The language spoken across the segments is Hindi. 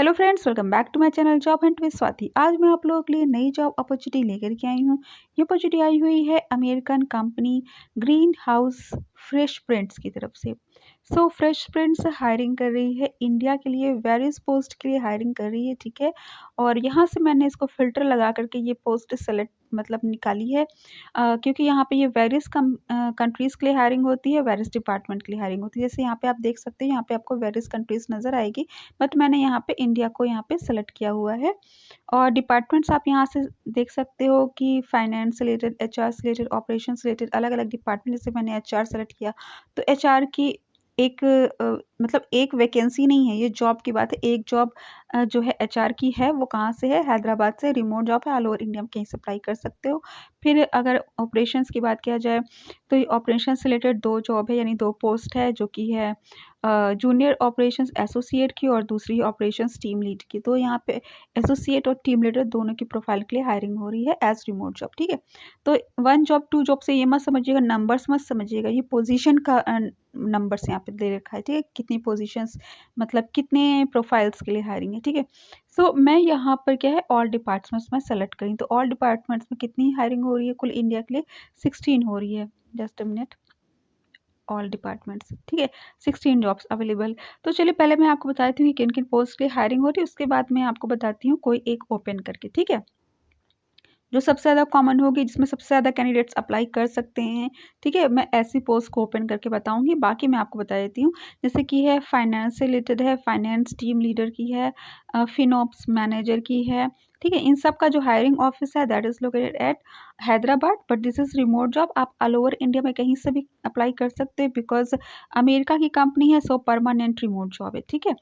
Hello friends, welcome back to my channel job hunt with Swati. आज मैं आप लोगों के लिए नई जॉब अपॉर्चुनिटी लेकर के आई हूँ। ये अपॉर्चुनिटी आई हुई है American company green house fresh prints की तरफ से। फ्रेश प्रिंट्स हायरिंग कर रही है इंडिया के लिए, वेरियस पोस्ट के लिए हायरिंग कर रही है, ठीक है। और यहाँ से मैंने इसको फिल्टर लगा करके ये पोस्ट सेलेक्ट मतलब निकाली है, क्योंकि यहाँ पे ये वेरियस कंट्रीज़ के लिए हायरिंग होती है, वेरियस डिपार्टमेंट के लिए हायरिंग होती है। जैसे यहाँ पे आप देख सकते हैं, यहाँ पे आपको वेरियस कंट्रीज़ नज़र आएगी, बट मैंने यहाँ पे इंडिया को यहाँ पे सेलेक्ट किया हुआ है। और डिपार्टमेंट्स आप यहाँ से देख सकते हो कि फाइनेंस से रिलेटेड, एचआर से रिलेटेड, ऑपरेशन से रिलेटेड अलग अलग डिपार्टमेंट। जैसे मैंने एचआर सेलेक्ट किया तो एचआर की एक मतलब एक वैकेंसी नहीं है, ये जॉब की बात है। एक जॉब जो है एचआर की है, वो कहाँ से है? हैदराबाद से। रिमोट जॉब है, ऑल ओवर इंडिया में कहीं से अप्लाई कर सकते हो। फिर अगर ऑपरेशंस की बात किया जाए तो ये ऑपरेशन से रिलेटेड 2 जॉब है, यानी 2 पोस्ट है, जो कि है जूनियर ऑपरेशंस एसोसिएट की और दूसरी ऑपरेशंस टीम लीड की। तो यहाँ पे एसोसिएट और टीम लीडर दोनों की प्रोफाइल के लिए हायरिंग हो रही है एज रिमोट जॉब, ठीक है। तो 1 जॉब 2 जॉब से ये मत समझिएगा, नंबर्स मत समझिएगा, ये पोजीशन का नंबर्स यहाँ पे दे रखा है, ठीक है। कितनी पोजीशंस मतलब कितने प्रोफाइल्स के लिए हायरिंग है, ठीक है। मैं यहाँ पर क्या है, ऑल डिपार्टमेंट्स में सेलेक्ट करी। तो ऑल डिपार्टमेंट्स में कितनी हायरिंग हो रही है? कुल इंडिया के लिए 16 हो रही है। Just a minute, all departments, ठीक है। 16 जॉब्स अवेलेबल। तो चलिए पहले मैं आपको बताती हूँ कि किन किन पोस्ट के लिए हायरिंग हो रही है, उसके बाद मैं आपको बताती हूँ कोई एक ओपन करके, ठीक है, जो सबसे ज़्यादा कॉमन होगी, जिसमें सबसे ज़्यादा कैंडिडेट्स अप्लाई कर सकते हैं, ठीक है। मैं ऐसी पोस्ट को ओपन करके बताऊंगी, बाकी मैं आपको बता देती हूँ। जैसे कि है फाइनेंस से रिलेटेड है, फाइनेंस टीम लीडर की है, फिनॉप्स मैनेजर की है, ठीक है। इन सब का जो हायरिंग ऑफिस है that is located at Hyderabad, but this is remote job. आप ऑल ओवर इंडिया में कहीं से भी अप्लाई कर सकते हैं, बिकॉज अमेरिका की कंपनी है, सो परमानेंट रिमोट जॉब है, ठीक है।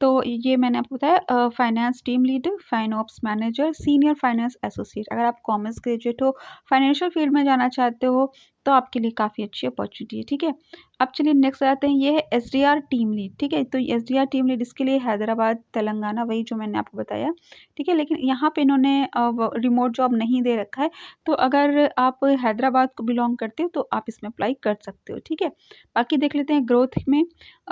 तो ये मैंने आपको बताया, finance team leader, FinOps manager, senior finance associate. अगर आप कॉमर्स ग्रेजुएट हो, फाइनेंशियल फील्ड में जाना चाहते हो, तो आपके लिए काफ़ी अच्छी अपॉर्चुनिटी है, ठीक है। अब चलिए नेक्स्ट आते हैं, ये है एसडीआर टीम लीड, ठीक है। तो एसडीआर टीम लीड इसके लिए हैदराबाद तेलंगाना, वही जो मैंने आपको बताया, ठीक है। लेकिन यहाँ पे इन्होंने रिमोट जॉब नहीं दे रखा है, तो अगर आप हैदराबाद को बिलोंग करते हो तो आप इसमें अप्लाई कर सकते हो, ठीक है। बाकी देख लेते हैं ग्रोथ में,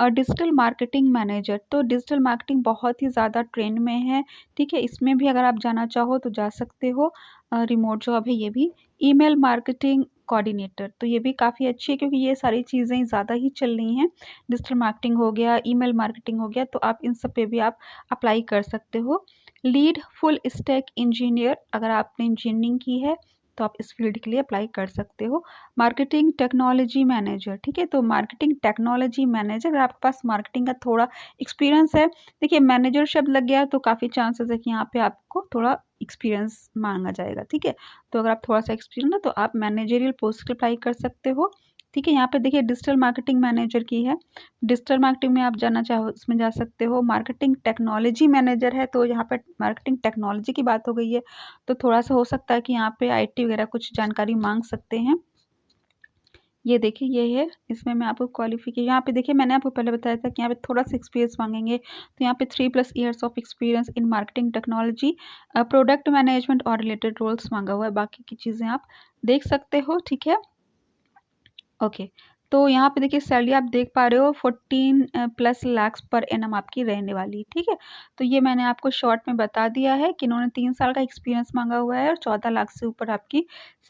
डिजिटल मार्केटिंग मैनेजर। तो डिजिटल मार्केटिंग बहुत ही ज़्यादा ट्रेंड में है, ठीक है। इसमें भी अगर आप जाना चाहो तो जा सकते हो, रिमोट जॉब है ये भी। ईमेल मार्केटिंग कोऑर्डिनेटर, तो ये भी काफ़ी अच्छी है, क्योंकि ये सारी चीज़ें ज़्यादा ही चल रही हैं। डिजिटल मार्केटिंग हो गया, ईमेल मार्केटिंग हो गया, तो आप इन सब पे भी आप अप्लाई कर सकते हो। लीड फुल स्टैक इंजीनियर, अगर आपने इंजीनियरिंग की है तो आप इस फील्ड के लिए अप्लाई कर सकते हो। मार्केटिंग टेक्नोलॉजी मैनेजर, ठीक है। तो मार्केटिंग टेक्नोलॉजी मैनेजर, अगर आपके पास मार्केटिंग का थोड़ा एक्सपीरियंस है, देखिए मैनेजर शब्द लग गया तो काफ़ी चांसेस है कि यहाँ पे आपको थोड़ा एक्सपीरियंस मांगा जाएगा, ठीक है। तो अगर आप थोड़ा सा एक्सपीरियंस है तो आप मैनेजरियल पोस्ट अप्लाई कर सकते हो, ठीक है। यहाँ पे देखिए डिजिटल मार्केटिंग मैनेजर की है, डिजिटल मार्केटिंग में आप जाना चाहो उसमें जा सकते हो। मार्केटिंग टेक्नोलॉजी मैनेजर है, तो यहाँ पे मार्केटिंग टेक्नोलॉजी की बात हो गई है, तो थोड़ा सा हो सकता है कि यहाँ पे आईटी वगैरह कुछ जानकारी मांग सकते हैं। ये देखिए ये है, इसमें मैं आपको क्वालिफिकेशन, यहाँ पे देखिए मैंने आपको पहले बताया था कि यहाँ पे थोड़ा सा एक्सपीरियंस मांगेंगे, तो यहाँ पे 3+ years of experience in marketing technology, product management और रिलेटेड रोल्स मांगा हुआ है। बाकी की चीज़ें आप देख सकते हो, ठीक है। ओके, तो यहाँ पे देखिए सैलरी आप देख पा रहे हो 14+ लाख पर एनम आपकी रहने वाली, ठीक है। तो ये मैंने आपको शॉर्ट में बता दिया है कि इन्होंने 3 साल का एक्सपीरियंस मांगा हुआ है और 14 लाख से ऊपर आपकी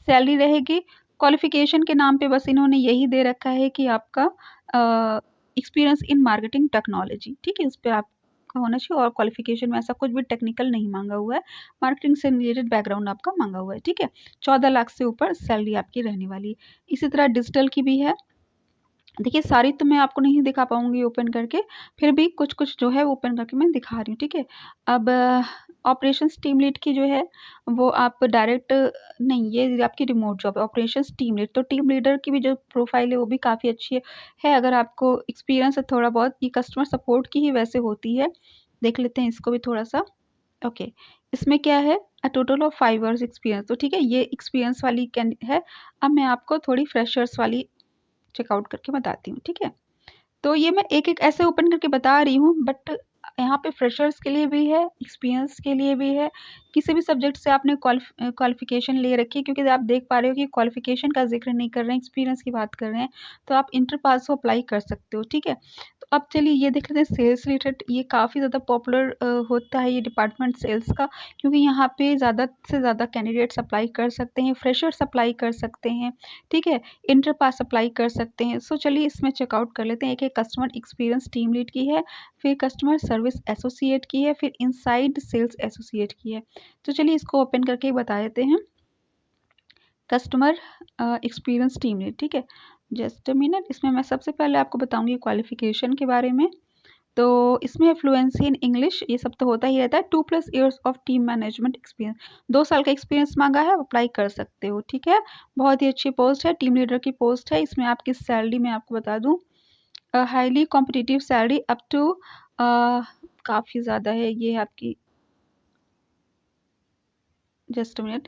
सैलरी रहेगी। क्वालिफिकेशन के नाम पे बस इन्होंने यही दे रखा है कि आपका एक्सपीरियंस इन मार्केटिंग टेक्नोलॉजी, ठीक है, उस पर आपका होना चाहिए। और क्वालिफिकेशन में ऐसा कुछ भी टेक्निकल नहीं मांगा हुआ है, मार्केटिंग से रिलेटेड बैकग्राउंड आपका मांगा हुआ है, ठीक है। 14 लाख से ऊपर सैलरी आपकी रहने वाली है। इसी तरह डिजिटल की भी है, देखिए सारी तो मैं आपको नहीं दिखा पाऊँगी ओपन करके, फिर भी कुछ-कुछ जो है ओपन करके मैं दिखा रही हूँ, ठीक है। अब ऑपरेशंस टीम लीड की जो है वो आप डायरेक्ट नहीं, ये आपकी रिमोट जॉब है, ऑपरेशंस टीम लीड। तो टीम लीडर की भी जो प्रोफाइल है वो भी काफ़ी अच्छी है अगर आपको एक्सपीरियंस है थोड़ा बहुत, ये कस्टमर सपोर्ट की ही वैसे होती है। देख लेते हैं इसको भी थोड़ा-सा। ओके, इसमें क्या है, टोटल ऑफ 5 इयर्स एक्सपीरियंस, तो ठीक है, ये एक्सपीरियंस वाली है। अब मैं आपको थोड़ी फ्रेशर्स वाली चेकआउट करके बताती हूँ, ठीक है। तो ये मैं एक-एक ऐसे ओपन करके बता रही हूँ, बट यहाँ पे फ्रेशर्स के लिए भी है, एक्सपीरियंस के लिए भी है, किसी भी सब्जेक्ट से आपने क्वालिफ़िकेशन ले रखी है, क्योंकि आप देख पा रहे हो कि क्वालिफ़िकेशन का ज़िक्र नहीं कर रहे हैं, एक्सपीरियंस की बात कर रहे हैं, तो आप इंटर पास हो अप्लाई कर सकते हो, ठीक है। तो अब चलिए ये देख लेते हैं सेल्स रिलेटेड। ये काफ़ी ज़्यादा पॉपुलर होता है ये डिपार्टमेंट सेल्स का, क्योंकि यहाँ पे ज़्यादा से ज़्यादा कैंडिडेट्स अप्लाई कर सकते हैं, फ्रेशर्स अप्लाई कर सकते हैं, ठीक है, इंटर पास अप्लाई कर सकते हैं। सो चलिए इसमें चेकआउट कर लेते हैं। एक है कस्टमर एक्सपीरियंस टीम लीड की है, फिर कस्टमर सर्विस एसोसिएट की है, फिर इनसाइड सेल्स एसोसिएट की है। तो चलिए इसको ओपन करके बता देते हैं। कस्टमर एक्सपीरियंस टीम लीड, ठीक है। जस्ट अ मिनट, इसमें मैं सबसे पहले आपको बताऊंगी क्वालिफिकेशन के बारे में। तो इसमें फ्लुएंसी इन इंग्लिश ये सब तो होता ही रहता है। 2+ years of team management experience, 2 साल का एक्सपीरियंस मांगा है, अप्लाई कर सकते हो, ठीक है। बहुत ही अच्छी पोस्ट है, टीम लीडर की पोस्ट है। इसमें आपकी सैलरी मैं आपको बता दूं, highly competitive salary up to काफ़ी ज़्यादा है ये आपकी, जस्ट मिनट,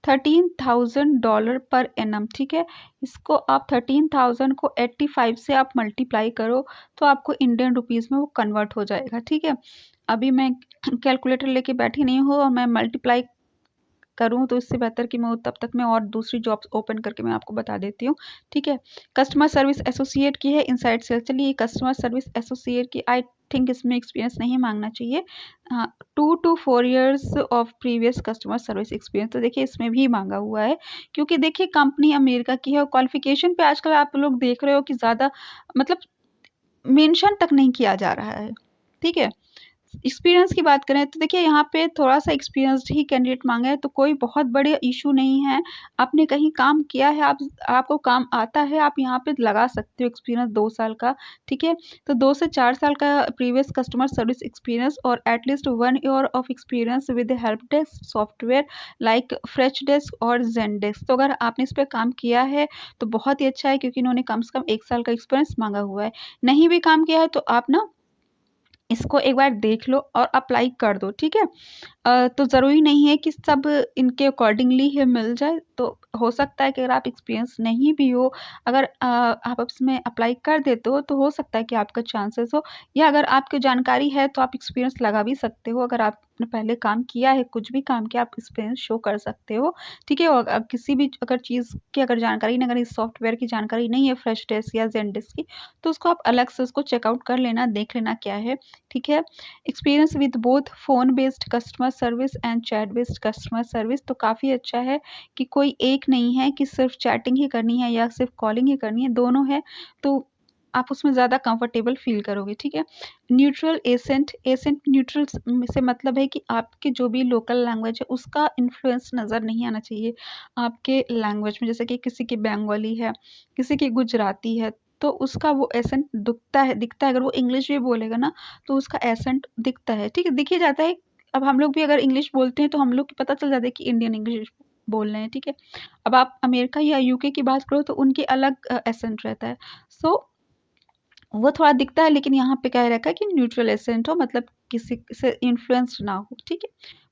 $13,000 पर एनम, ठीक है। इसको आप 13,000 को 85 से आप मल्टीप्लाई करो तो आपको इंडियन रुपीज़ में वो कन्वर्ट हो जाएगा, ठीक है। अभी मैं कैलकुलेटर लेके बैठी नहीं हूँ और मैं मल्टीप्लाई करूँ तो इससे बेहतर कि मैं तब तक मैं और दूसरी जॉब्स ओपन करके मैं आपको बता देती हूँ, ठीक है। कस्टमर सर्विस एसोसिएट की है इनसाइड सेल्स। चलिए कस्टमर सर्विस एसोसिएट की आई थिंक इसमें एक्सपीरियंस नहीं मांगना चाहिए। हाँ, 2 to 4 years of previous customer service experience, तो देखिए इसमें भी मांगा हुआ है, क्योंकि देखिए कंपनी अमेरिका की है और क्वालिफिकेशन पे आजकल आप लोग देख रहे हो कि ज़्यादा मतलब मेंशन तक नहीं किया जा रहा है, ठीक है। एक्सपीरियंस की बात करें तो देखिए यहाँ पे थोड़ा-सा एक्सपीरियंस्ड ही कैंडिडेट माँगा है, तो कोई बहुत बड़े इश्यू नहीं है। आपने कहीं काम किया है, आपको काम आता है, आप यहाँ पे लगा सकते हो एक्सपीरियंस 2 साल का, ठीक है। तो 2 से 4 साल का प्रीवियस कस्टमर सर्विस एक्सपीरियंस और at least 1 year of experience with help desk software like Freshdesk और ज़ेनडेस्क। तो अगर आपने इस पे काम किया है, तो बहुत ही अच्छा है, क्योंकि इन्होंने कम से कम 1 साल का एक्सपीरियंस माँगा हुआ है। नहीं भी काम किया है तो आप ना इसको एक बार देख लो और अप्लाई कर दो, ठीक है। तो ज़रूरी नहीं है कि सब इनके अकॉर्डिंगली ही मिल जाए, तो हो सकता है कि अगर आप एक्सपीरियंस नहीं भी हो, अगर आप इसमें अप्लाई कर देते हो तो हो सकता है कि आपका चांसेस हो, या अगर आपकी जानकारी है तो आप एक्सपीरियंस लगा भी सकते हो। अगर आपने पहले काम किया है, कुछ भी काम किया, आप एक्सपीरियंस शो कर सकते हो, ठीक है। और किसी भी अगर चीज़ की अगर जानकारी नहीं, अगर इस सॉफ्टवेयर की जानकारी नहीं है फ्रेशडेस्क या ज़ेनडेस्क की, तो उसको आप अलग से उसको चेकआउट कर लेना, देख लेना क्या है, ठीक है। Experience with both phone based customer service and chat based customer service, तो काफ़ी अच्छा है कि कोई एक नहीं है कि सिर्फ चैटिंग ही करनी है या सिर्फ कॉलिंग ही करनी है, दोनों है, तो आप उसमें ज़्यादा कंफर्टेबल फील करोगे, ठीक है। न्यूट्रल एसेंट, एसेंट न्यूट्रल से मतलब है कि आपके जो भी लोकल लैंग्वेज है उसका इन्फ्लुएंस नज़र नहीं आना चाहिए आपके लैंग्वेज में। जैसे कि किसी की बंगाली है, किसी की गुजराती है, तो उसका वो एसेंट दिखता है। अगर वो इंग्लिश भी बोलेगा ना तो उसका एसेंट दिखता है, ठीक है, दिख ही जाता है। अब हम लोग भी अगर इंग्लिश बोलते हैं तो हम लोग को पता चल जाता है कि इंडियन इंग्लिश बोल रहे हैं, ठीक है। अब आप अमेरिका या यूके की बात करो तो उनके अलग एसेंट रहता है। सो वो थोड़ा दिखता है, लेकिन यहाँ पे कह रखा है कि न्यूट्रल एसेंट हो, मतलब किसी से इन्फ्लुएंस्ड ना हो, ठीक है।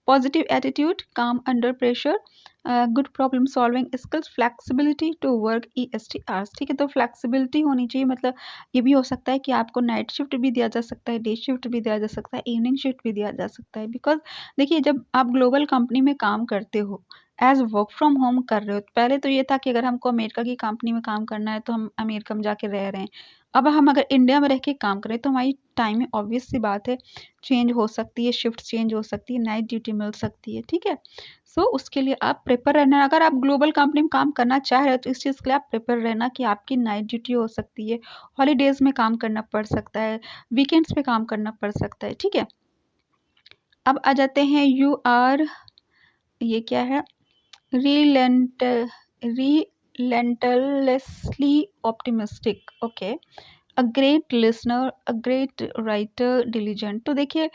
पॉजिटिव एटीट्यूड, काम under pressure, good problem solving skills, flexibility to work EST hours, ठीक है। तो फ्लेक्सिबिलिटी होनी चाहिए, मतलब ये भी हो सकता है कि आपको नाइट शिफ्ट भी दिया जा सकता है, डे शिफ्ट भी दिया जा सकता है, इवनिंग शिफ्ट भी दिया जा सकता है। बिकॉज देखिए जब आप ग्लोबल कंपनी में काम करते हो, एज वर्क फ्रॉम होम कर रहे हो, पहले तो ये था कि अगर हमको अमेरिका की कंपनी में काम करना है तो हम अमेरिका में जाके रह रहे हैं। अब हम अगर इंडिया में रह के काम करें तो हमारी टाइमिंग ऑब्वियस सी बात है चेंज हो सकती है, शिफ्ट चेंज हो सकती है, नाइट ड्यूटी मिल सकती है, ठीक है। सो उसके लिए आप प्रिपेयर रहना। अगर आप ग्लोबल कंपनी में काम करना चाह रहे हो तो इस चीज़ के लिए आप प्रिपेयर रहना कि आपकी नाइट ड्यूटी हो सकती है, हॉलीडेज़ में काम करना पड़ सकता है, वीकेंड्स पे काम करना पड़ सकता है, ठीक है। अब आ जाते हैं यू आर, ये क्या है, reliant relentlessly optimistic, okay, a great listener, a great writer, diligent. तो देखिए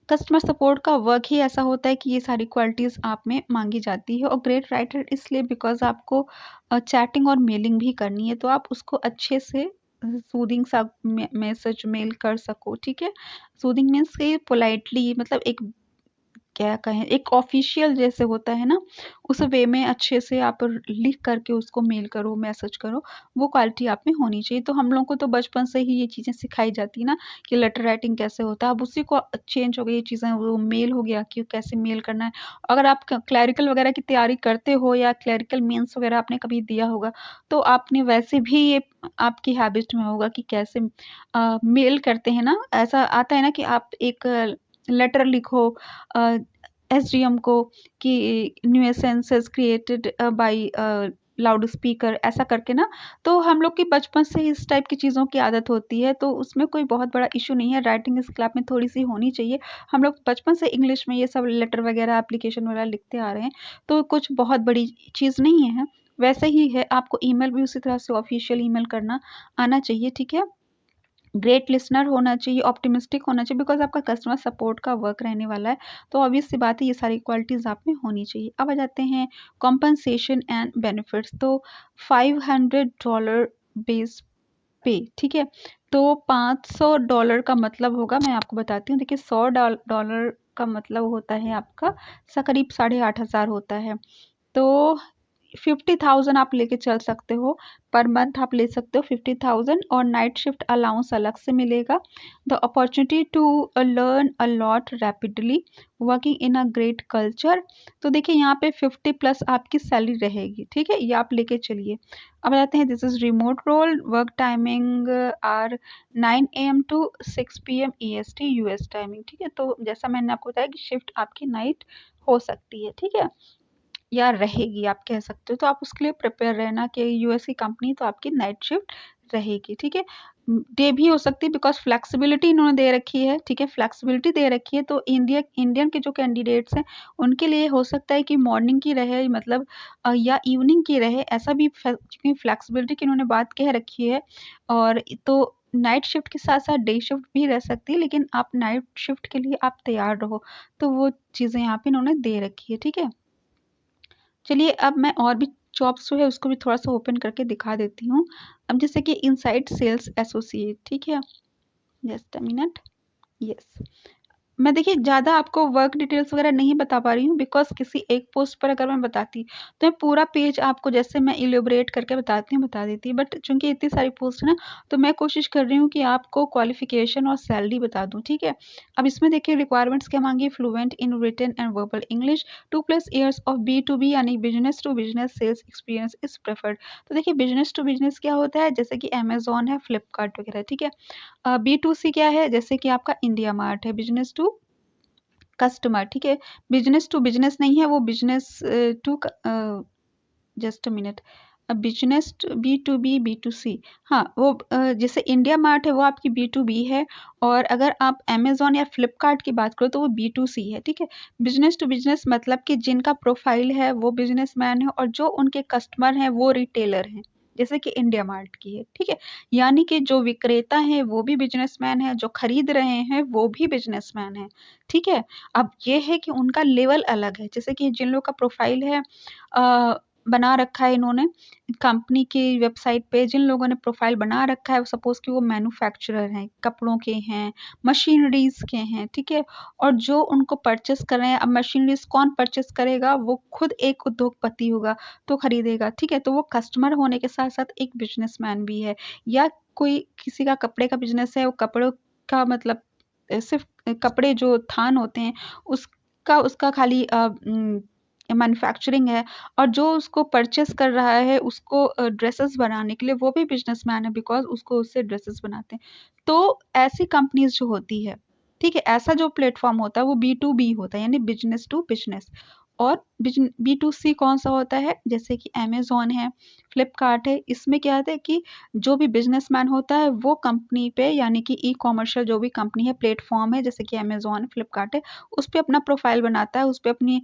कस्टमर सपोर्ट का वर्क ही ऐसा होता है कि ये सारी क्वालिटीज़ आप में मांगी जाती है। और ग्रेट राइटर इसलिए बिकॉज आपको चैटिंग और मेलिंग भी करनी है, तो आप उसको अच्छे से सूदिंग सा मैसेज मेल कर सको, ठीक है। सूदिंग मीन्स कि पोलाइटली, मतलब एक क्या कहें, एक ऑफिशियल जैसे होता है ना, उस वे में अच्छे से आप लिख करके उसको मेल करो, मैसेज करो, वो क्वालिटी आप में होनी चाहिए। तो हम लोग को तो बचपन से ही ये चीज़ें सिखाई जाती है ना कि लेटर राइटिंग कैसे होता है। अब उसी को चेंज हो गई ये चीज़ें, वो मेल हो गया कि कैसे मेल करना है। अगर आप क्लैरिकल वगैरह की तैयारी करते हो या क्लैरिकल मेंस वगैरह आपने कभी दिया होगा, तो आपने वैसे भी ये आपकी हैबिट में होगा कि कैसे मेल करते हैं ना। ऐसा आता है ना कि आप एक लेटर लिखो एसडीएम को कि न्यूसेंसेस क्रिएटेड बाय लाउड स्पीकर, ऐसा करके ना। तो हम लोग की बचपन से ही इस टाइप की चीज़ों की आदत होती है, तो उसमें कोई बहुत बड़ा इशू नहीं है। राइटिंग स्किल आप में थोड़ी सी होनी चाहिए। हम लोग बचपन से इंग्लिश में ये सब लेटर वगैरह एप्लीकेशन वगैरह लिखते आ रहे हैं, तो कुछ बहुत बड़ी चीज़ नहीं है। वैसे ही है, आपको ईमेल भी उसी तरह से ऑफिशियल ईमेल करना आना चाहिए, ठीक है। ग्रेट लिसनर होना चाहिए, ऑप्टिमिस्टिक होना चाहिए, बिकॉज आपका कस्टमर सपोर्ट का वर्क रहने वाला है। तो ऑब्वियस सी बात है, ये सारी क्वालिटीज़ आप में होनी चाहिए। अब आ जाते हैं कॉम्पनसेशन एंड बेनिफिट्स। तो $500 बेस पे, ठीक है। तो $500 का मतलब होगा, मैं आपको बताती हूँ। देखिए, $100 का मतलब होता है आपका करीब 8,500 होता है। तो 50,000 आप लेके चल सकते हो, पर मंथ आप ले सकते हो 50,000, और नाइट शिफ्ट अलाउंस अलग से मिलेगा। The opportunity to learn a lot rapidly, working in a great culture. तो देखिए, यहाँ पे 50 प्लस आपकी सैलरी रहेगी, ठीक है, ये आप लेके चलिए। अब आते हैं, this is remote role, work timing are 9 AM to 6 PM EST US timing, ठीक है। तो जैसा मैंने आपको बताया कि शिफ्ट आपकी नाइट हो सकती है, ठीक है, या रहेगी आप कह सकते हो। तो आप उसके लिए प्रिपेयर रहना कि यूएस की कंपनी तो आपकी नाइट शिफ्ट रहेगी, ठीक है। डे भी हो सकती है, बिकॉज फ्लेक्सिबिलिटी इन्होंने दे रखी है, ठीक है, फ्लेक्सिबिलिटी दे रखी है। तो इंडियन के जो कैंडिडेट्स हैं, उनके लिए हो सकता है कि मॉर्निंग की रहे, मतलब या इवनिंग की रहे, ऐसा भी क्योंकि फ्लेक्सिबिलिटी की इन्होंने बात कह रखी है। और तो नाइट शिफ्ट के साथ साथ डे शिफ्ट भी रह सकती है, लेकिन आप नाइट शिफ्ट के लिए आप तैयार रहो। तो वो चीज़ें यहाँ पे इन्होंने दे रखी है, ठीक है। चलिए, अब मैं और भी जॉब्स जो है उसको भी थोड़ा सा ओपन करके दिखा देती हूँ। अब जैसे कि इनसाइड सेल्स एसोसिएट, ठीक है, जस्ट अ मिनट, यस। मैं देखिए ज़्यादा आपको वर्क डिटेल्स वगैरह नहीं बता पा रही हूँ, बिकॉज़ किसी एक पोस्ट पर अगर मैं बताती तो मैं पूरा पेज आपको, जैसे मैं इलैबोरेट करके बताती हूँ, बता देती। बट चूँकि इतनी सारी पोस्ट है ना, तो मैं कोशिश कर रही हूँ कि आपको क्वालिफ़िकेशन और सैलरी बता दूँ, ठीक है। अब इसमें देखिए रिक्वायरमेंट्स क्या माँगी, fluent in written and verbal English, 2+ years of B2B यानी business to business sales experience is preferred. तो देखिए, बिज़नेस टू बिज़नेस क्या होता है, जैसे कि अमेज़न है, फ्लिपकार्ट वगैरह, ठीक है। B2C क्या है, जैसे कि आपका इंडिया मार्ट है, बिज़नेस टू कस्टमर, ठीक है। बिज़नेस टू बिज़नेस नहीं है, वो business to just a minute, business B2B B2C। हाँ, वो जैसे इंडिया मार्ट है वो आपकी B2B है, और अगर आप अमेज़न या फ्लिपकार्ट की बात करो तो वो B2C है, ठीक है। बिज़नेस टू बिज़नेस मतलब कि जिनका प्रोफाइल है वो बिज़नेसमैन है, और जो उनके कस्टमर हैं वो रिटेलर हैं, जैसे कि इंडिया मार्ट की है, ठीक है। यानी कि जो विक्रेता हैं वो भी बिज़नेसमैन है, जो खरीद रहे हैं वो भी बिज़नेसमैन है, ठीक है। अब ये है कि उनका लेवल अलग है, जैसे कि जिन लोग का प्रोफाइल है बना रखा है इन्होंने कंपनी की वेबसाइट पे, जिन लोगों ने प्रोफाइल बना रखा है, सपोज़ कि वो मैन्युफैक्चरर हैं, कपड़ों के हैं, मशीनरीज़ के हैं, ठीक है। और जो उनको परचेज़ कर रहे हैं, अब मशीनरीज़ कौन परचेज़ करेगा, वो खुद एक उद्योगपति होगा, तो खरीदेगा, ठीक है। तो वो कस्टमर होने के साथ-साथ एक बिज़नेसमैन भी है, या कोई किसी का कपड़े का बिज़नेस है, वो कपड़ों का मतलब सिर्फ़ कपड़े जो थान होते हैं, उसका उसका खाली मैन्युफैक्चरिंग है, और जो उसको परचेज़ कर रहा है उसको ड्रेसेस बनाने के लिए, वो भी बिज़नेसमैन है, बिकॉज़ उसको उससे ड्रेसेस बनाते हैं। तो ऐसी कंपनीज़ जो होती है, ठीक है, ऐसा जो प्लेटफ़ॉर्म होता है वो B2B होता है, यानी बिज़नेस टू बिज़नेस। और B2C कौन-सा होता है, जैसे कि अमेज़न है, फ्लिपकार्ट है, इसमें क्या होता है कि जो भी बिज़नेसमैन होता है वो कंपनी पे, यानी कि ई-कॉमर्शियल जो भी कंपनी है, प्लेटफ़ॉर्म है, जैसे कि अमेज़न, फ्लिपकार्ट है, उस पे अपना प्रोफ़ाइल बनाता है, उस पे अपनी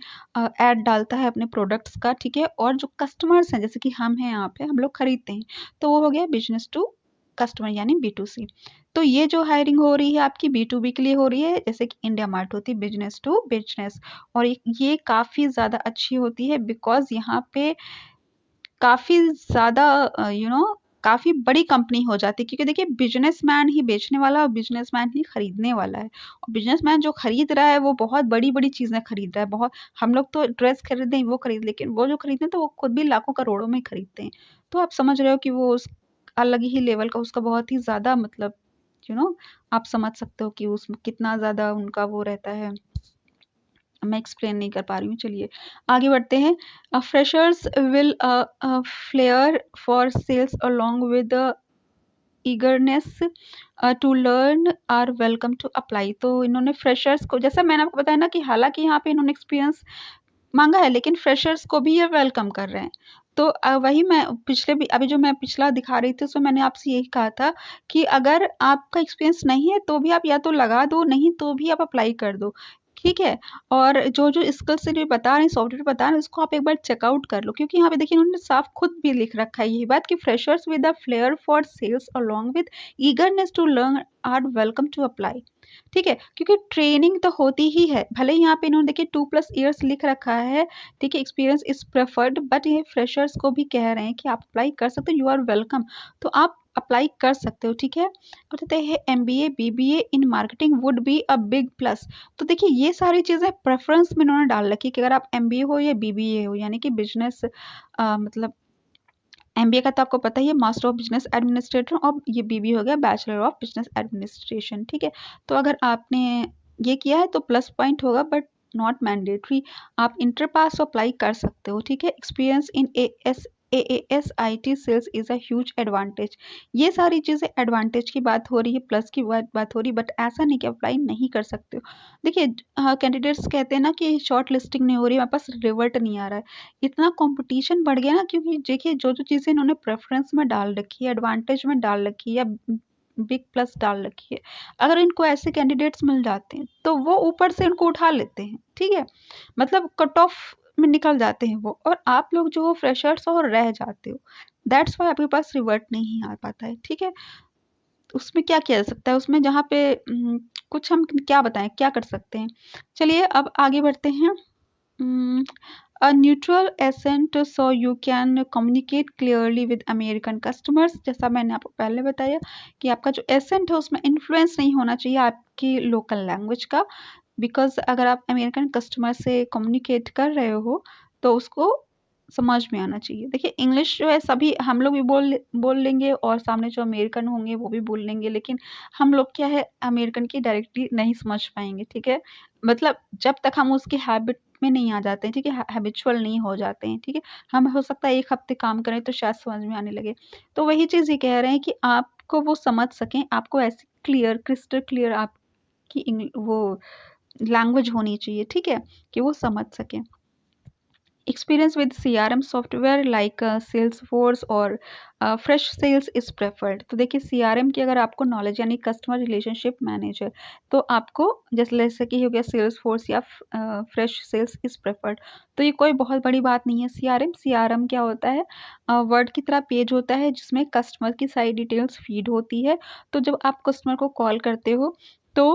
ऐड डालता है अपने प्रोडक्ट्स का, ठीक है। और जो कस्टमर्स हैं, जैसे कि हम हैं यहाँ पे, हम लोग खरीदते हैं, तो वो हो गया बिज़नेस टू कस्टमर यानी B2C। तो ये जो हायरिंग हो रही है आपकी B2B के लिए हो रही है, जैसे कि इंडिया मार्ट होती है बिज़नेस टू बिज़नेस। और ये काफ़ी ज़्यादा अच्छी होती है, बिकॉज़ यहाँ पे काफ़ी ज़्यादा काफ़ी बड़ी कंपनी हो जाती है, क्योंकि देखिए बिज़नेसमैन ही बेचने वाला है और बिज़नेसमैन ही खरीदने वाला है। और बिज़नेसमैन जो खरीद रहा है वो बहुत बड़ी-बड़ी चीज़ें खरीद रहा है। बहुत हम लोग तो ड्रेस खरीदें वो खरीद, लेकिन वो जो खरीदते हैं तो वो खुद भी लाखों करोड़ों में खरीदते हैं। तो आप समझ रहे हो कि वो उस अलग ही लेवल का, उसका बहुत ही ज़्यादा मतलब यू नो आप समझ सकते हो कि उसमें कितना ज़्यादा उनका वो रहता है। मैं एक्सप्लेन नहीं कर पा रही हूँ, चलिए आगे बढ़ते हैं। Freshers will flair for sales along with eagerness to learn are welcome to apply. तो इन्होंने फ्रेशर्स को, जैसा मैंने आपको बताया ना कि हालांकि यहाँ पे इन्होंने एक्सपीरियंस मांगा है, लेकिन फ्रेशर्स को भी ये वेलकम कर रहे हैं। तो वही मैं पिछले भी अभी जो मैं पिछला दिखा रही थी उसमें मैंने आपसे यही कहा था कि अगर आपका एक्सपीरियंस नहीं है तो भी आप या तो लगा दो, नहीं तो भी आप अप्लाई कर दो, ठीक है। और जो स्किल्स से बता रहे हैं, सॉफ्टवेयर बता रहे हैं, उसको आप एक बार चेकआउट कर लो, क्योंकि यहाँ पे देखिए उन्होंने साफ खुद भी लिख रखा है यही बात कि freshers with a flair for sales along with eagerness to learn are welcome to apply. ठीक है, क्योंकि ट्रेनिंग तो होती ही है, भले ही यहाँ पे इन्होंने देखिए 2+ ईयर्स लिख रखा है, ठीक है, एक्सपीरियंस इज प्रेफर्ड, बट ये फ्रेशर्स को भी कह रहे हैं कि आप अप्लाई कर सकते हो, यू आर वेलकम। तो आप अप्लाई कर सकते हो, ठीक है। और कहते हैं MBA BBA in marketing would be a big plus. तो देखिए ये सारी चीज़ें प्रेफरेंस में इन्होंने डाल रखी है कि अगर आप MBA हो या BBA हो, यानी कि बिजनेस मतलब MBA का तो आपको पता ही है, मास्टर ऑफ बिजनेस एडमिनिस्ट्रेटर, और ये BBA हो गया बैचलर ऑफ बिजनेस एडमिनिस्ट्रेशन, ठीक है। तो अगर आपने ये किया है तो प्लस पॉइंट होगा, बट नॉट मैंडेटरी। आप इंटर पास अप्लाई कर सकते हो, ठीक है। Experience in AAS IT sales is a huge advantage. ये सारी चीज़ें एडवांटेज की बात हो रही है, प्लस की बात हो रही है, बट ऐसा नहीं कि अप्लाई नहीं कर सकते हो। देखिए कैंडिडेट्स कहते हैं ना कि शॉर्ट लिस्टिंग नहीं हो रही, हमारे पास रिवर्ट नहीं आ रहा है। इतना कंपटीशन बढ़ गया ना, क्योंकि देखिए जो-जो चीज़ें इन्होंने प्रेफ़रेंस में डाल रखी है, एडवांटेज में डाल रखी है, या बिग प्लस डाल रखी है, अगर इनको ऐसे कैंडिडेट्स मिल जाते हैं, तो वो ऊपर से इनको उठा लेते हैं, ठीक है? मतलब कट ऑफ में निकल जाते हैं वो, और आप लोग जो हो फ्रेशर्स हो और रह जाते हो। दैट्स व्हाई आपके पास रिवर्ट नहीं आ पाता है, ठीक है? उसमें क्या किया जा सकता है? उसमें जहाँ पे कुछ हम क्या बताएँ, क्या कर सकते हैं? चलिए अब आगे बढ़ते हैं। Mm, a neutral accent so you can communicate clearly with American customers। जैसा मैंने आपको पहले बताया कि आपका जो एसेंट है उसमें इन्फ्लुएंस नहीं होना चाहिए आपकी लोकल लैंग्वेज का, बिकॉज अगर आप अमेरिकन कस्टमर से कम्युनिकेट कर रहे हो तो उसको समझ में आना चाहिए। देखिए इंग्लिश जो है सभी हम लोग भी बोल लेंगे, और सामने जो अमेरिकन होंगे वो भी बोल लेंगे, लेकिन हम लोग क्या है अमेरिकन की डायरेक्टली नहीं समझ पाएंगे, ठीक है। मतलब जब तक हम उसकी हैबिट में नहीं आ जाते हैं, ठीक है, हैबिचुअल नहीं हो जाते हैं, ठीक है। हम हो सकता है 1 हफ्ते काम करें तो शायद समझ में आने लगे। तो वही चीज़ ये कह रहे हैं कि आपको वो समझ सकें, आपको ऐसी क्लियर क्रिस्टल क्लियर आपकी वो लैंग्वेज होनी चाहिए, ठीक है, कि वो समझ सकें। Experience with CRM software like Salesforce और फ्रेश सेल्स इज़ प्रेफर्ड। तो देखिए CRM की अगर आपको नॉलेज यानी कस्टमर रिलेशनशिप मैनेजर, तो आपको जैसे कि हो गया सेल्सफोर्स या फ्रेश सेल्स इज़ प्रेफर्ड। तो ये कोई बहुत बड़ी बात नहीं है। CRM क्या होता है, वर्ड की तरह पेज होता है जिसमें कस्टमर की सारी डिटेल्स फीड होती है। तो जब आप कस्टमर को कॉल करते हो तो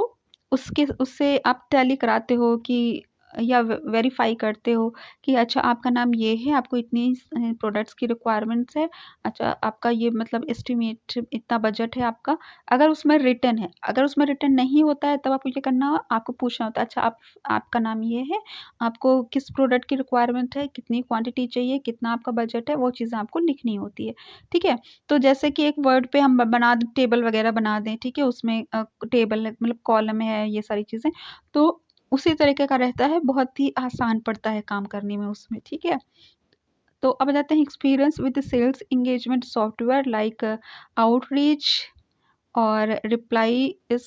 उससे आप टैली कराते हो कि या वेरीफाई करते हो कि अच्छा आपका नाम ये है, आपको इतनी प्रोडक्ट्स की रिक्वायरमेंट्स है, अच्छा आपका ये मतलब एस्टिमेट इतना बजट है आपका। अगर उसमें रिटन है, अगर उसमें रिटन नहीं होता है तब आपको क्या करना हो, आपको पूछना होता है अच्छा आपका नाम ये है, आपको किस प्रोडक्ट की रिक्वायरमेंट है, कितनी क्वांटिटी चाहिए, कितना आपका बजट है, वो चीज़ें आपको लिखनी होती है, ठीक है। तो जैसे कि एक वर्ड पे हम बना दें, टेबल वगैरह बना दें, ठीक है, उसमें टेबल मतलब कॉलम है ये सारी चीज़ें, तो उसी तरीके का रहता है, बहुत ही आसान पड़ता है काम करने में उसमें, ठीक है। तो अब आ जाते हैं experience with sales engagement software like outreach और रिप्लाई इस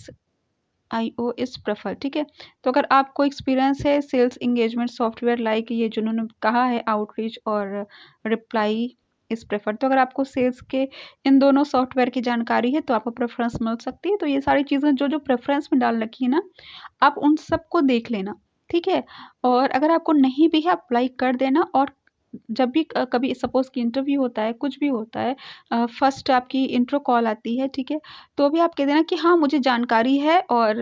IO इज़ प्रेफर, ठीक है। तो अगर आपको एक्सपीरियंस है सेल्स एंगेजमेंट सॉफ्टवेयर लाइक ये जो उन्होंने कहा है आउटरीच और रिप्लाई इज़ प्रेफर, तो अगर आपको सेल्स के इन दोनों सॉफ्टवेयर की जानकारी है तो आपको प्रेफ़रेंस मिल सकती है। तो ये सारी चीज़ें जो प्रेफ़रेंस में डाल रखी है ना, आप उन सबको देख लेना, ठीक है? और अगर आपको नहीं भी है अप्लाई कर देना, और जब भी कभी सपोज़ कि इंटरव्यू होता है, कुछ भी होता है, फर्स्ट आपकी इंट्रो कॉल आती है, ठीक है? तो भी आप कह देना कि हाँ, मुझे जानकारी है और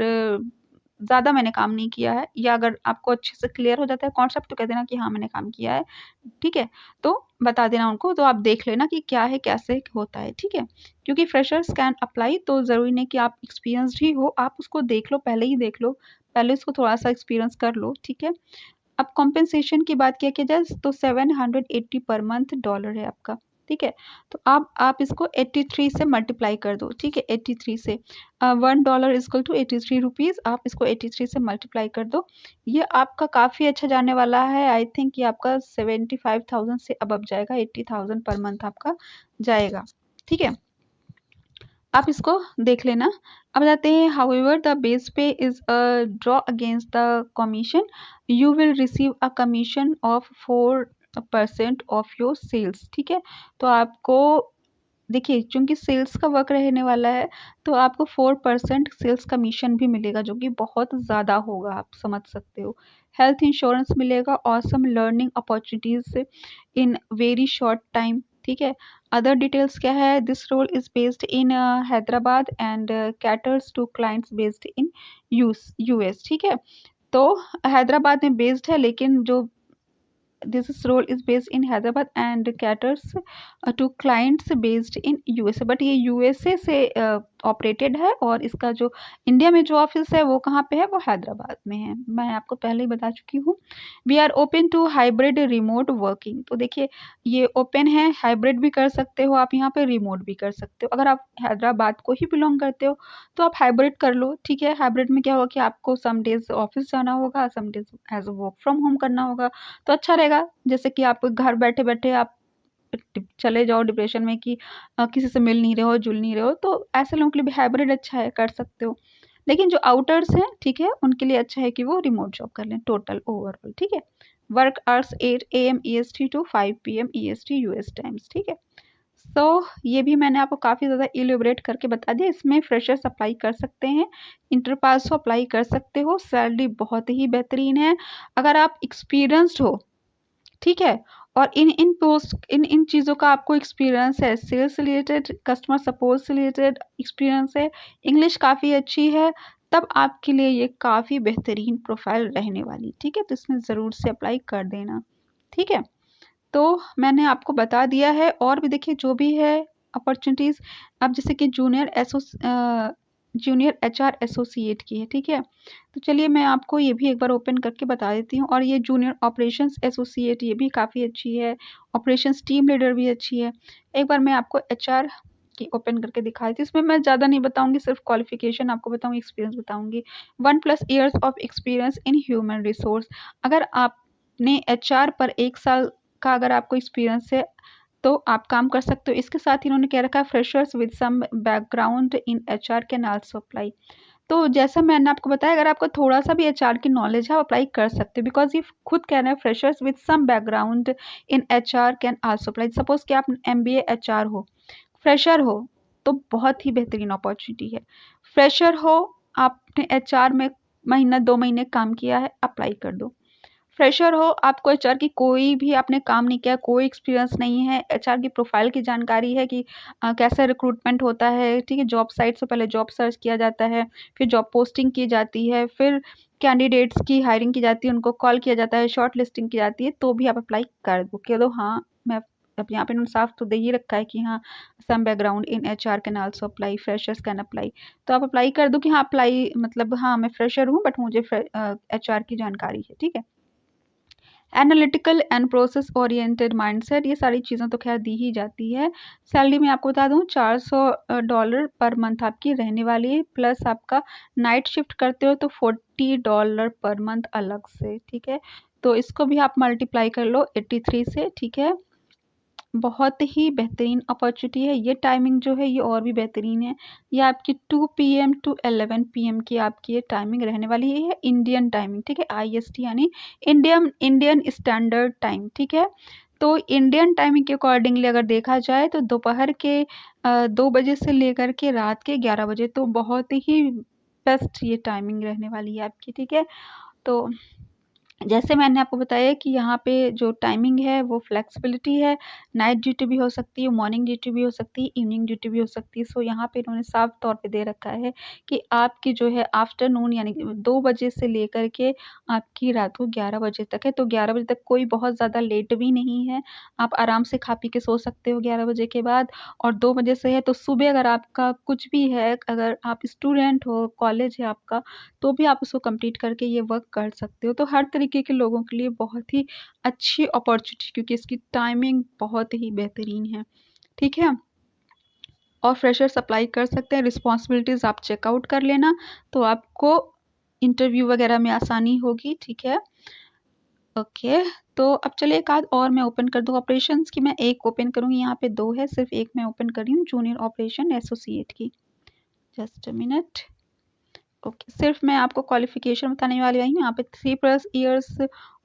ज़्यादा मैंने काम नहीं किया है, या अगर आपको अच्छे से क्लियर हो जाता है कॉन्सेप्ट तो कह देना कि हाँ, मैंने काम किया है, ठीक है? तो बता देना उनको, तो आप देख लेना कि क्या है, कैसे होता है, ठीक है? क्योंकि फ्रेशर्स कैन अप्लाई, तो ज़रूरी नहीं कि आप एक्सपीरियंस्ड ही हो, आप उसको देख लो, पहले ही देख लो, पहले उसको थोड़ा-सा एक्सपीरियंस कर लो, ठीक है? अब कॉम्पेंसेशन की बात किया जाए तो 780 पर मंथ डॉलर है आपका, ठीक है? तो अब आप इसको 83 से मल्टीप्लाई कर दो, ठीक है? 83 से $1 इक्वल टू 83 रुपीज़, आप इसको 83 से मल्टीप्लाई कर दो। ये आपका काफ़ी अच्छा जाने वाला है, आई थिंक ये आपका 75,000 से अबव जाएगा, 80,000 पर मंथ आपका जाएगा, ठीक है? आप इसको देख लेना। अब जाते हैं, however the base pay is a draw against the commission, you will receive a commission of 4% of your sales, ठीक है? तो आपको देखिए, चूंकि सेल्स का वर्क रहने वाला है तो आपको 4% सेल्स कमीशन भी मिलेगा, जो कि बहुत ज़्यादा होगा, आप समझ सकते हो। हेल्थ इंश्योरेंस मिलेगा, awesome learning opportunities in very short time, ठीक है? अदर डिटेल्स क्या है, this role is based in Hyderabad and caters to clients based in US, ठीक है? तो हैदराबाद में बेस्ड है, लेकिन जो this role is based in Hyderabad and caters to clients based in USA, but ये यूएसए से ऑपरेटेड है, और इसका जो इंडिया में जो ऑफिस है वो कहाँ पे है, वो हैदराबाद में है, मैं आपको पहले ही बता चुकी हूँ। We are open to hybrid remote working, तो देखिए ये ओपन है, हाइब्रिड भी कर सकते हो आप यहाँ पे, रिमोट भी कर सकते हो। अगर आप हैदराबाद को ही बिलोंग करते हो तो आप हाइब्रिड कर लो, ठीक है? हाइब्रिड में क्या होगा कि आपको सम डेज ऑफिस जाना होगा, some days as work from home करना होगा, तो अच्छा रहेगा। जैसे कि आप घर बैठे-बैठे आप चले जाओ डिप्रेशन में कि किसी से मिल नहीं रहे हो, जुल नहीं रहे हो, तो ऐसे लोगों के लिए भी हाइब्रिड अच्छा है, कर सकते हो। लेकिन जो आउटर्स हैं, ठीक है, उनके लिए अच्छा है कि वो रिमोट जॉब कर लें टोटल ओवरऑल, ठीक है? Work hours 8 AM EST to 5 PM EST US times, ठीक है? तो ये भी मैंने आपको काफ़ी ज़्यादा इलैबोरेट करके बता दिया। इसमें फ्रेशर्स अप्लाई कर सकते हैं, इंटर पास हो अप्लाई कर सकते हो, सैलरी बहुत ही बेहतरीन है। अगर आप एक्सपीरियंस्ड हो, ठीक है, और इन चीज़ों का आपको एक्सपीरियंस है, सेल्स से रिलेटेड, कस्टमर सपोर्ट से रिलेटेड एक्सपीरियंस है, इंग्लिश काफ़ी अच्छी है, तब आपके लिए ये काफ़ी बेहतरीन प्रोफाइल रहने वाली, ठीक है? तो इसमें ज़रूर से अप्लाई कर देना, ठीक है? तो मैंने आपको बता दिया है, और भी देखिए जो भी है अपॉर्चुनिटीज़, अब जैसे कि जूनियर एचआर एसोसिएट की है, ठीक है? तो चलिए मैं आपको ये भी एक बार ओपन करके बता देती हूँ, और ये जूनियर ऑपरेशंस एसोसिएट ये भी काफ़ी अच्छी है, ऑपरेशंस टीम लीडर भी अच्छी है। एक बार मैं आपको एचआर की ओपन करके दिखाई थी, इसमें मैं ज़्यादा नहीं बताऊँगी, सिर्फ क्वालिफ़िकेशन आपको बताऊँगी, एक्सपीरियंस बताऊँगी। 1+ years of experience in human resource, अगर आपने एचआर पर 1 साल का अगर आपको एक्सपीरियंस है तो आप काम कर सकते हो। इसके साथ ही इन्होंने कह रखा है, freshers with some background in HR can also apply. तो जैसा मैंने आपको बताया, अगर आपको थोड़ा-सा भी एचआर की नॉलेज है, आप अप्लाई कर सकते हो, बिकॉज़ ये खुद कह रहे हैं, freshers with some background in HR can also apply. Suppose कि आप एमबीए एचआर हो, फ्रेशर हो, तो बहुत ही बेहतरीन अपॉर्चुनिटी है। फ्रेशर हो, आपने एचआर में महीना 2 महीने काम किया है, अप्लाई कर दो। फ्रेशर हो, आपको एचआर की कोई भी आपने काम नहीं किया, कोई एक्सपीरियंस नहीं है, एचआर की प्रोफाइल की जानकारी है कि कैसे रिक्रूटमेंट होता है, ठीक है? जॉब साइट से पहले जॉब सर्च किया जाता है, फिर जॉब पोस्टिंग की जाती है, फिर कैंडिडेट्स की हायरिंग की जाती है, उनको कॉल किया जाता है, शॉर्ट लिस्टिंग की जाती है, तो भी आप अप्लाई कर दो, कह दो हाँ, मैं अब यहाँ पे इन्होंने साफ तो दे ही रखा है कि हाँ, some background in HR can also apply, freshers can apply. तो आप अप्लाई कर दो कि हाँ, अप्लाई मतलब हाँ, मैं फ्रेशर हूँ, बट मुझे एचआर की जानकारी है, ठीक है? Analytical and process oriented mindset, ये सारी चीज़ें तो खैर दी ही जाती है। सैलरी मैं आपको बता दूँ, $400 पर मंथ आपकी रहने वाली है, प्लस आपका नाइट शिफ्ट करते हो तो $40 पर मंथ अलग से, ठीक है? तो इसको भी आप मल्टीप्लाई कर लो 83 से, ठीक है? बहुत ही बेहतरीन अपॉर्चुनिटी है। ये टाइमिंग जो है ये और भी बेहतरीन है। ये आपकी 2 पीएम टू 11 पीएम की आपकी ये टाइमिंग रहने वाली है। ये है इंडियन टाइमिंग, ठीक है? आईएसटी यानी इंडियन स्टैंडर्ड टाइम, ठीक है? तो इंडियन टाइमिंग के अकॉर्डिंगली अगर देखा जाए तो दोपहर के 2 बजे से लेकर के रात के 11 बजे, तो बहुत ही बेस्ट ये टाइमिंग रहने वाली है आपकी, ठीक है? तो जैसे मैंने आपको बताया कि यहाँ पे जो टाइमिंग है वो फ्लेक्सिबिलिटी है, नाइट ड्यूटी भी हो सकती है, मॉर्निंग ड्यूटी भी हो सकती है, इवनिंग ड्यूटी भी हो सकती है। सो यहाँ पे इन्होंने साफ तौर पे दे रखा है कि आपकी जो है आफ्टरनून यानी कि 2 बजे से लेकर के आपकी रात को 11 बजे तक है। तो 11 बजे तक कोई बहुत ज़्यादा लेट भी नहीं है, आप आराम से खा पी के सो सकते हो 11 बजे के बाद। और 2 बजे से है तो सुबह अगर आपका कुछ भी है, अगर आप स्टूडेंट हो, कॉलेज है आपका, तो भी आप उसको कंप्लीट करके ये वर्क कर सकते हो। तो हर तरीके के लोगों के लिए बहुत ही अच्छी अपॉर्चुनिटी, क्योंकि इसकी टाइमिंग बहुत ही बेहतरीन है, ठीक है? और फ्रेशर्स अप्लाई कर सकते हैं। रिस्पॉन्सिबिलिटीज़ आप चेकआउट कर लेना, तो आपको इंटरव्यू वगैरह में आसानी होगी, ठीक है? ओके, तो अब चलिए एक आध और मैं ओपन कर दूँ ऑपरेशंस की। मैं एक ओपन करूँगी, यहाँ पे 2 है, सिर्फ एक मैं ओपन कर रही हूँ, जूनियर ऑपरेशन एसोसिएट की। Just a minute. ओके, सिर्फ मैं आपको क्वालिफिकेशन बताने वाली आई हूँ। यहाँ पे 3+ years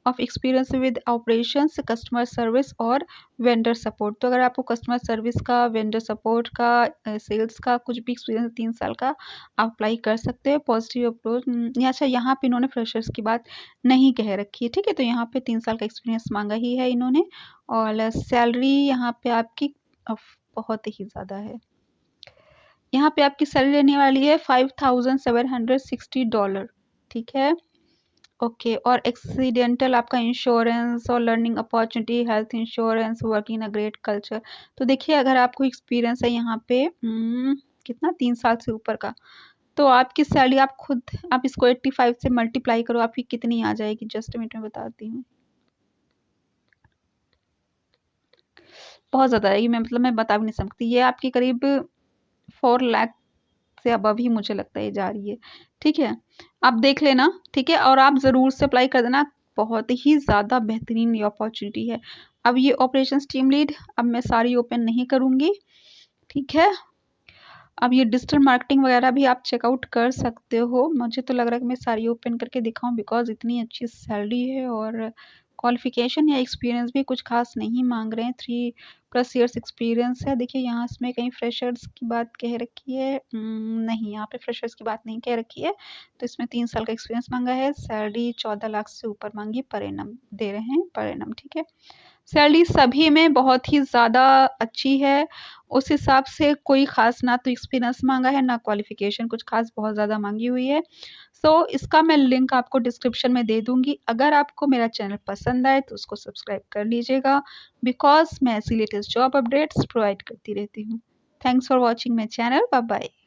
of experience with operations, customer service और वेंडर सपोर्ट। तो अगर आपको कस्टमर सर्विस का, वेंडर सपोर्ट का, सेल्स का कुछ भी एक्सपीरियंस 3 साल का, आप अप्लाई कर सकते हो। पॉजिटिव अप्रोच अच्छा, यहाँ पे इन्होंने फ्रेशर्स की बात नहीं कह रखी है, ठीक है? तो यहाँ पे 3 साल का एक्सपीरियंस मांगा ही है इन्होंने। और सैलरी यहाँ पे आपकी बहुत ही ज़्यादा है। यहाँ पे आपकी सैलरी रहने वाली है $5,760, ठीक है? ओके, और एक्सीडेंटल आपका इंश्योरेंस और learning opportunity, health insurance, working in a great culture. तो देखिए, अगर आपको एक्सपीरियंस है यहाँ पे कितना 3 साल से ऊपर का, तो आपकी सैलरी आप खुद आप इसको 85 से मल्टीप्लाई करो, आपकी कितनी आ जाएगी? जस्ट मिनट में बताती हूँ। बहुत ज़्यादा आएगी, मैं बता भी नहीं सकती। ये आपकी करीब 4 लाख से अबव ही मुझे लगता है ये जा रही है, ठीक है? आप देख लेना, ठीक है? और आप ज़रूर से अप्लाई कर देना, बहुत ही ज़्यादा बेहतरीन ये अपॉर्चुनिटी है। अब ये ऑपरेशंस टीम लीड, अब मैं सारी ओपन नहीं करूँगी, ठीक है? अब ये डिजिटल मार्केटिंग वगैरह भी आप चेकआउट कर सकते हो। मुझे तो लग रहा है कि मैं सारी ओपन करके दिखाऊँ, बिकॉज़ इतनी अच्छी सैलरी है और क्वालिफ़िकेशन या एक्सपीरियंस भी कुछ ख़ास नहीं माँग रहे हैं। 3+ ईयर्स एक्सपीरियंस है। देखिए, यहाँ इसमें कहीं फ्रेशर्स की बात कह रखी है, नहीं, यहाँ पे फ्रेशर्स की बात नहीं कह रखी है। तो इसमें 3 साल का एक्सपीरियंस माँगा है। सैलरी 14 लाख से ऊपर माँगी, पर एनम दे रहे हैं, पर एनम, ठीक है? सैलरी सभी में बहुत ही ज़्यादा अच्छी है। उस हिसाब से कोई ख़ास ना तो एक्सपीरियंस माँगा है, ना क्वालिफ़िकेशन कुछ ख़ास बहुत ज़्यादा माँगी हुई है। सो इसका मैं लिंक आपको डिस्क्रिप्शन में दे दूँगी। अगर आपको मेरा चैनल पसंद आए तो उसको सब्सक्राइब कर लीजिएगा, बिकॉज़ मैं ऐसी लेटेस्ट जॉब अपडेट्स प्रोवाइड करती रहती हूँ। Thanks for watching my channel. Bye bye.